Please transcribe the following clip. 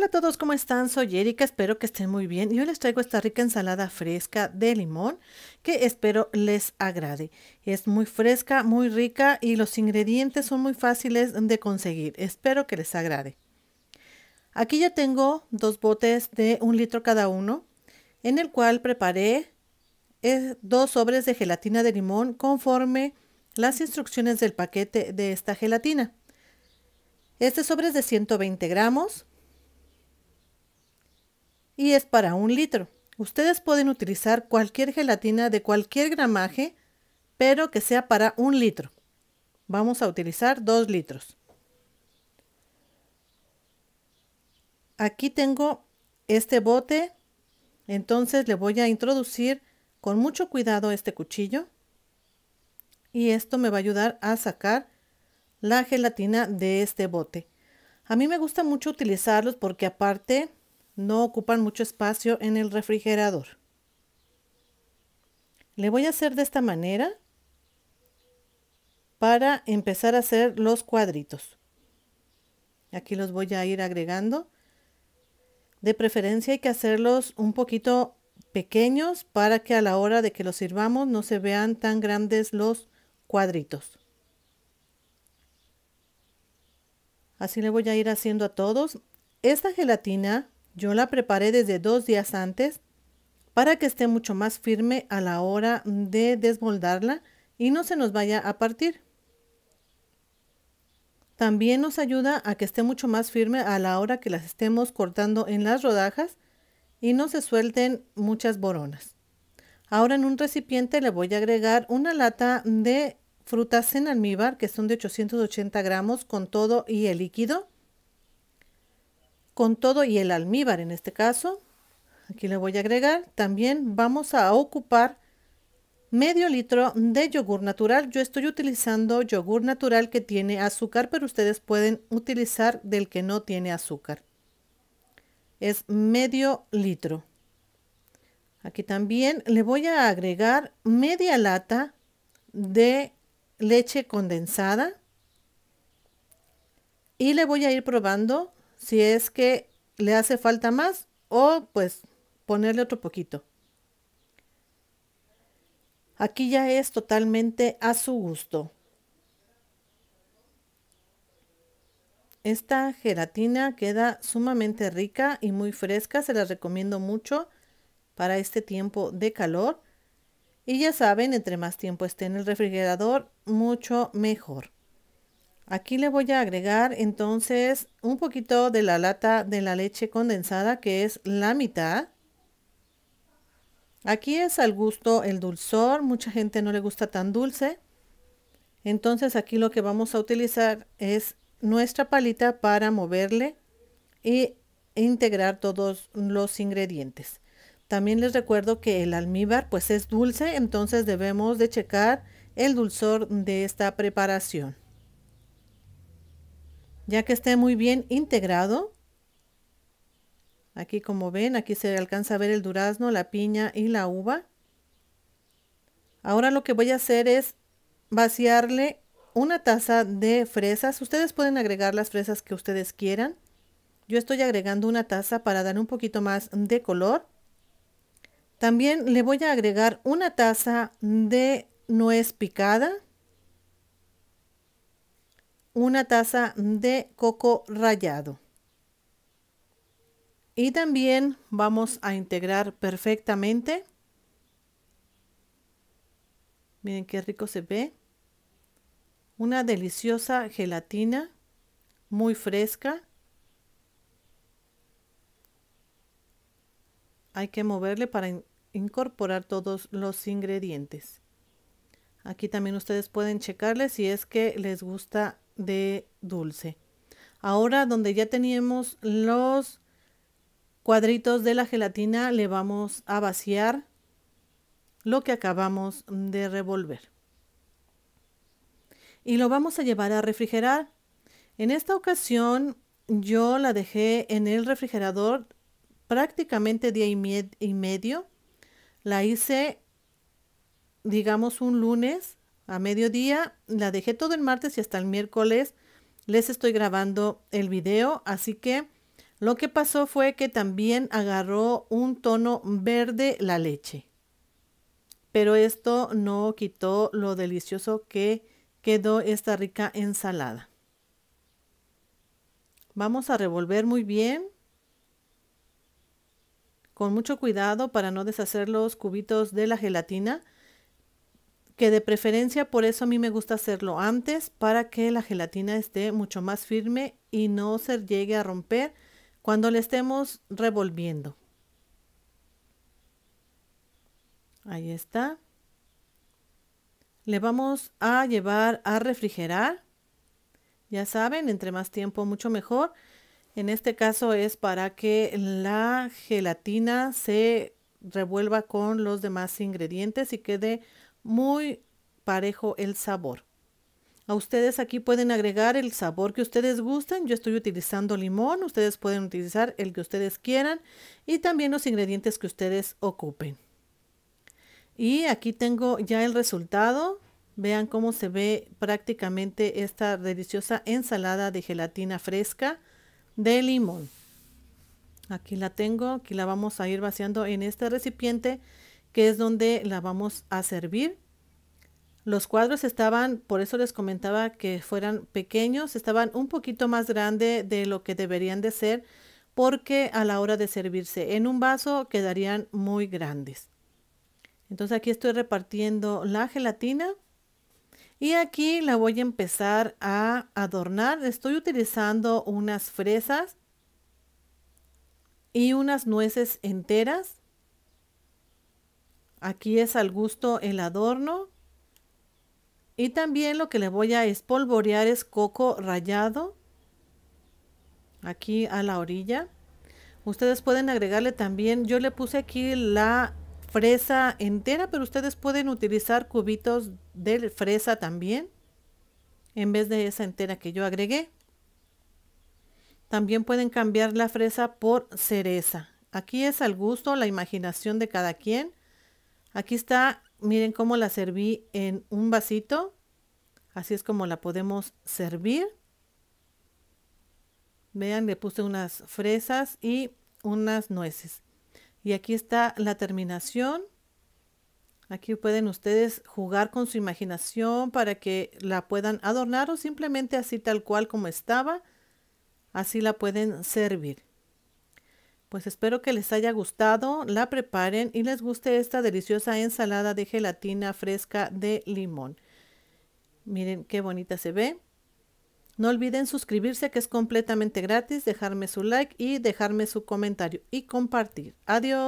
Hola a todos, ¿cómo están? Soy Erika, espero que estén muy bien y hoy les traigo esta rica ensalada fresca de limón que espero les agrade. Es muy fresca, muy rica y los ingredientes son muy fáciles de conseguir. Espero que les agrade. Aquí ya tengo 2 botes de 1 litro cada uno, en el cual preparé 2 sobres de gelatina de limón conforme las instrucciones del paquete de esta gelatina. Este sobre es de 120 gramos. Y es para 1 litro. Ustedes pueden utilizar cualquier gelatina de cualquier gramaje, pero que sea para 1 litro. Vamos a utilizar 2 litros. Aquí tengo este bote, entonces le voy a introducir con mucho cuidado este cuchillo y esto me va a ayudar a sacar la gelatina de este bote. A mí me gusta mucho utilizarlos porque aparte no ocupan mucho espacio en el refrigerador. Le voy a hacer de esta manera para empezar a hacer los cuadritos. Aquí los voy a ir agregando. De preferencia hay que hacerlos un poquito pequeños para que a la hora de que los sirvamos no se vean tan grandes los cuadritos. Así le voy a ir haciendo a todos. Esta gelatina yo la preparé desde 2 días antes para que esté mucho más firme a la hora de desmoldarla y no se nos vaya a partir. También nos ayuda a que esté mucho más firme a la hora que las estemos cortando en las rodajas y no se suelten muchas boronas. Ahora en un recipiente le voy a agregar una lata de frutas en almíbar que son de 880 gramos con todo y el líquido. Con todo y el almíbar en este caso. Aquí le voy a agregar. También vamos a ocupar medio litro de yogur natural. Yo estoy utilizando yogur natural que tiene azúcar, pero ustedes pueden utilizar del que no tiene azúcar. Es medio litro. Aquí también le voy a agregar media lata de leche condensada y le voy a ir probando si es que le hace falta más o pues ponerle otro poquito. Aquí ya es totalmente a su gusto. Esta gelatina queda sumamente rica y muy fresca, se las recomiendo mucho para este tiempo de calor. Y ya saben, entre más tiempo esté en el refrigerador, mucho mejor. Aquí le voy a agregar entonces un poquito de la lata de la leche condensada, que es la mitad. Aquí es al gusto el dulzor, mucha gente no le gusta tan dulce. Entonces aquí lo que vamos a utilizar es nuestra palita para moverle e integrar todos los ingredientes. También les recuerdo que el almíbar pues es dulce, entonces debemos de checar el dulzor de esta preparación. Ya que esté muy bien integrado, aquí como ven, aquí se alcanza a ver el durazno, la piña y la uva. Ahora lo que voy a hacer es vaciarle una taza de fresas. Ustedes pueden agregar las fresas que ustedes quieran. Yo estoy agregando una taza para dar un poquito más de color. También le voy a agregar una taza de nuez picada, una taza de coco rallado. Y también vamos a integrar perfectamente. Miren qué rico se ve. Una deliciosa gelatina, muy fresca. Hay que moverle para incorporar todos los ingredientes. Aquí también ustedes pueden checarle si es que les gusta de dulce. Ahora donde ya teníamos los cuadritos de la gelatina, le vamos a vaciar lo que acabamos de revolver. Y lo vamos a llevar a refrigerar. En esta ocasión yo la dejé en el refrigerador prácticamente día y medio. La hice, digamos, un lunes a mediodía. La dejé todo el martes y hasta el miércoles les estoy grabando el video. Así que Lo que pasó fue que también agarró un tono verde la leche, pero esto no quitó lo delicioso que quedó esta rica ensalada. Vamos a revolver muy bien, con mucho cuidado para no deshacer los cubitos de la gelatina, que de preferencia por eso a mí me gusta hacerlo antes, para que la gelatina esté mucho más firme y no se llegue a romper cuando le estemos revolviendo. Ahí está. Le vamos a llevar a refrigerar. Ya saben, entre más tiempo mucho mejor. En este caso es para que la gelatina se revuelva con los demás ingredientes y quede muy parejo el sabor. A ustedes aquí pueden agregar el sabor que ustedes gusten. Yo estoy utilizando limón, ustedes pueden utilizar el que ustedes quieran y también los ingredientes que ustedes ocupen. Y aquí tengo ya el resultado. Vean cómo se ve prácticamente esta deliciosa ensalada de gelatina fresca de limón. Aquí la tengo, aquí la vamos a ir vaciando en este recipiente que es donde la vamos a servir. Los cuadros estaban, por eso les comentaba que fueran pequeños, estaban un poquito más grande de lo que deberían de ser, porque a la hora de servirse en un vaso quedarían muy grandes. Entonces aquí estoy repartiendo la gelatina y aquí la voy a empezar a adornar. Estoy utilizando unas fresas y unas nueces enteras. Aquí es al gusto el adorno. Y también lo que le voy a espolvorear es coco rallado aquí a la orilla. Ustedes pueden agregarle también, yo le puse aquí la fresa entera, pero ustedes pueden utilizar cubitos de fresa también en vez de esa entera que yo agregué. También pueden cambiar la fresa por cereza. Aquí es al gusto, la imaginación de cada quien. Aquí está, miren cómo la serví en un vasito. Así es como la podemos servir. Vean, le puse unas fresas y unas nueces. Y aquí está la terminación. Aquí pueden ustedes jugar con su imaginación para que la puedan adornar o simplemente así tal cual como estaba. Así la pueden servir. Pues espero que les haya gustado, la preparen y les guste esta deliciosa ensalada de gelatina fresca de limón. Miren qué bonita se ve. No olviden suscribirse, que es completamente gratis, dejarme su like y dejarme su comentario y compartir. Adiós.